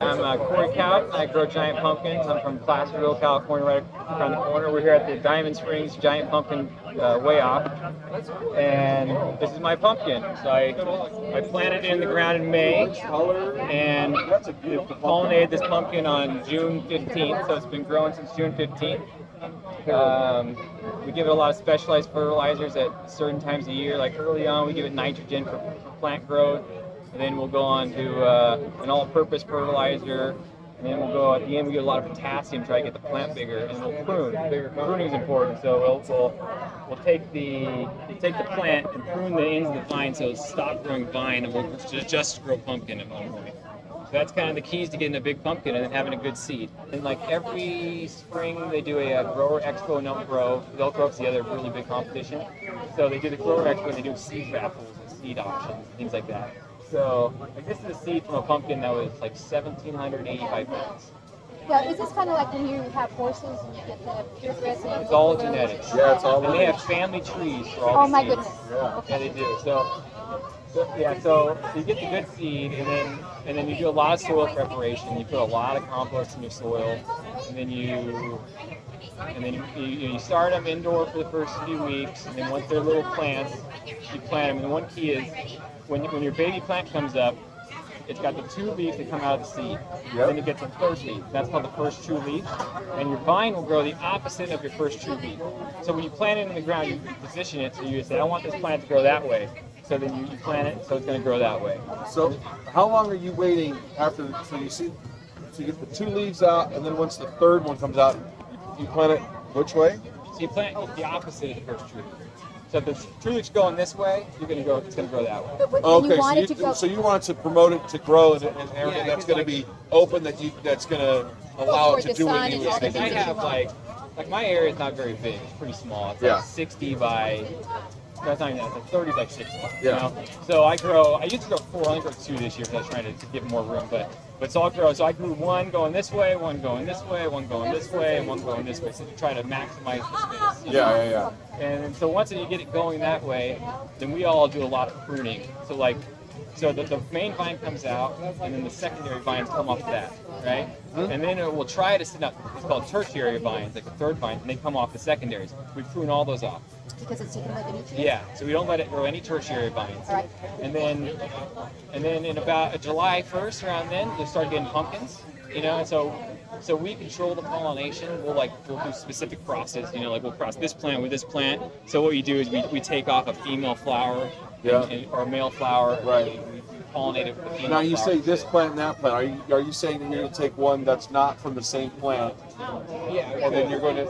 I'm Corey Cout. I grow giant pumpkins. I'm from Placerville, California, right around the corner. We're here at the Diamond Springs Giant Pumpkin Way Off, and this is my pumpkin. So I planted it in the ground in May, and pollinated this pumpkin on June 15th. So it's been growing since June 15th. We give it a lot of specialized fertilizers at certain times of year. Like early on, we give it nitrogen for plant growth. And then we'll go on to an all-purpose fertilizer, and then we'll go at the end. We get a lot of potassium, try to get the plant bigger, and we'll prune. Pruning is important, so we'll take the plant and prune the ends of the vine so it'll stop growing vine, and we'll just grow pumpkin at one point. So that's kind of the keys to getting a big pumpkin and then having a good seed. And like every spring, they do a grower expo and Elk Grove. The Elk Grove's the other really big competition. So they do the grower expo and they do seed raffles and seed auctions and things like that. So, like, this is a seed from a pumpkin that was like 1,785 pounds. Yeah, is this kind of like when you have horses and you get the purebreds? It's all genetics. Yeah, it's all. And they have family trees for all Oh the my seeds. goodness. Yeah. Okay. Yeah, they do. So you get the good seed, and then you do a lot of soil preparation. You put a lot of compost in your soil, and then you start them indoor for the first few weeks, and then once they're little plants, you plant them. And the one key is when your baby plant comes up, it's got the two leaves that come out of the seed. Yep. Then it gets a third leaf. That's called the first true leaf. And your vine will grow the opposite of your first true leaf. So when you plant it in the ground, you position it so you say, I want this plant to grow that way. So then you plant it, so it's going to grow that way. So how long are you waiting after? So you get the two leaves out, and then once the third one comes out, you plant it which way? So you plant the opposite of the first true leaf. So if the true leaf's going this way, it's going to grow that way. But Okay, you want it to go. so you want to promote it to grow and everything that's going to be open, that's going to allow toward it to the do sun what you and want all the to do. I things have like my area is not very big. It's pretty small. It's Yeah. like 60 by. That's not even that. It's like 30 by 60. Yeah. You know? So I used to grow 4. I only grew 2 this year because I was trying to get more room. But so I'll grow. So I grew one going this way, one going this way, one going this way, and one going this way. So to try to maximize the space. Yeah. And so once you get it going that way, then we all do a lot of pruning. So the main vine comes out, and then the secondary vines come off that, right? And then it will try to sit up. It's called tertiary vines, like the third vine, and they come off the secondaries. We prune all those off. Because it's taking away the nutrients? Yeah, so we don't let it grow any tertiary vines. All right. And then in about July 1st, around then, you'll start getting pumpkins, you know, and so we control the pollination. We'll do specific crosses, you know, like we'll cross this plant with this plant. So what you do is we take off a female flower or a male flower. Right. We pollinate it with the female Now you flower. say this plant and that plant. Are you saying that you're going to take one that's not from the same plant? Yeah, And then you're going to.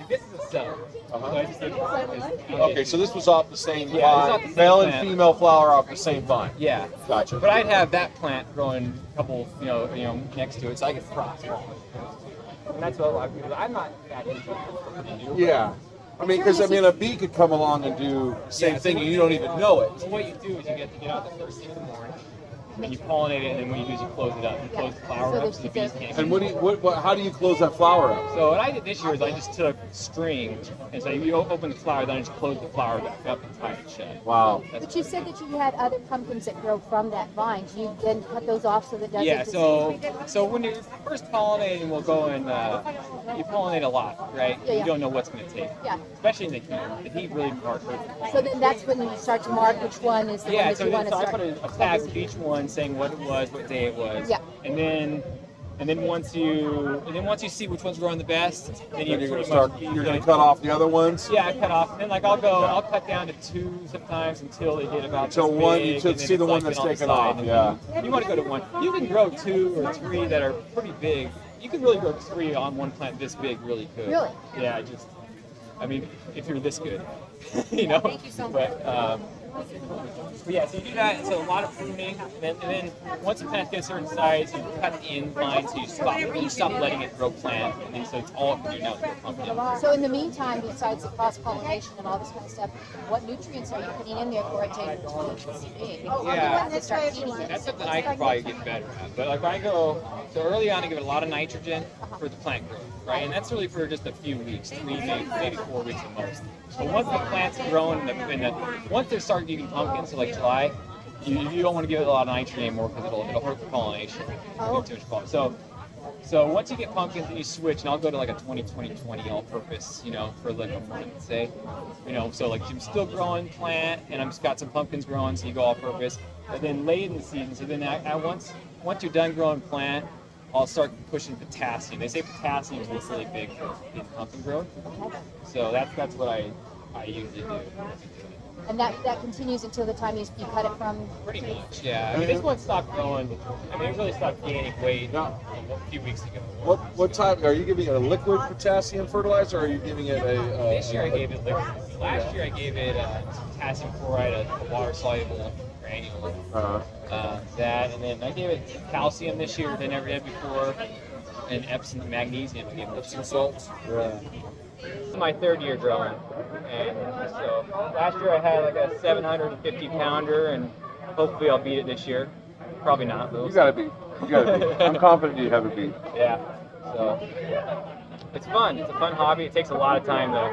this is a cell. So I just Okay, so this was off the same Yeah, it's off vine. the same Male and plant. female flower off the same vine. Yeah. Gotcha. But I'd have that plant growing a couple, you know, next to it, so I could cross. And that's what a lot of people. I'm not that into. Yeah. I mean, because a bee could come along and do the same thing, and you don't even know it. So what you do is you get to get out the first thing in the morning, and you pollinate it, and then what you do is you close it up. You close the flower up so the bees can't. And how do you close that flower up? So what I did this year is I just took string, and so you open the flower, then I just close the flower back up and tie it shut. Wow. But you said that you had other pumpkins that grow from that vine. Do you then cut those off so that doesn't? Yeah, so when you're first pollinating, we'll go and you pollinate a lot, right? Yeah. You don't know what's going to take. Yeah. Especially in the heat. The heat really hurts. So then that's when you start to mark which one is the one Yeah, that so, you want to I start. put a tag with each one saying what it was, what day it was. Yeah. And then once you see which one's growing the best, then Then you're going to cut off the other ones? Yeah, I cut off. And then I'll cut down to 2 sometimes until they get about Until this one, big, you and then see the it's one like that's on the taken side. off, And yeah. You want to go to 1. You can grow 2 or 3 that are pretty big. You can really grow 3 on one plant this big really good. Really? Yeah, if you're this good, you know. Thank you so much. But yeah, so you do that. So a lot of pruning, and then once the plant gets a certain size, you cut the end vine, so you stop letting it grow plant, and then so it's all it can do now is grow pumpkin. So in the meantime, besides the cross-pollination and all this kind of stuff, what nutrients are you putting in there for it to be big? Yeah. To start feeding it? That's something I could probably get better at. But so early on, I give it a lot of nitrogen for the plant growth, right? And that's really for just a few weeks, 3, maybe 4 weeks at most. But once the plant's grown, once they start eating pumpkins, so like July, you don't want to give it a lot of nitrogen anymore because it'll hurt the pollination. Oh. Too much pollen. So once you get pumpkins, then you switch, and I'll go to like a 20-20-20 all-purpose, for like a month, say. So like I'm still growing plant, and I've got some pumpkins growing, so you go all-purpose. But then late in the season, so then once you're done growing plant, I'll start pushing potassium. They say potassium is really big in pumpkin growth. So that's what I usually do. And that continues until the time you cut it from. Pretty much, yeah. I mean, this one stopped growing. I mean, it really stopped gaining weight a few weeks ago. What type? Are you giving it a liquid potassium fertilizer, or are you giving it a? This year I gave it liquid. Last year I gave it potassium chloride, a water-soluble granule. That, and then I gave it calcium this year that I never did before, and Epsom magnesium. I gave it Epsom salts. Yeah. This is my third year growing, and so last year I had like a 750 pounder, and hopefully I'll beat it this year. Probably not. You gotta beat. You gotta beat. I'm confident you have a beat. Yeah. So it's fun. It's a fun hobby. It takes a lot of time though.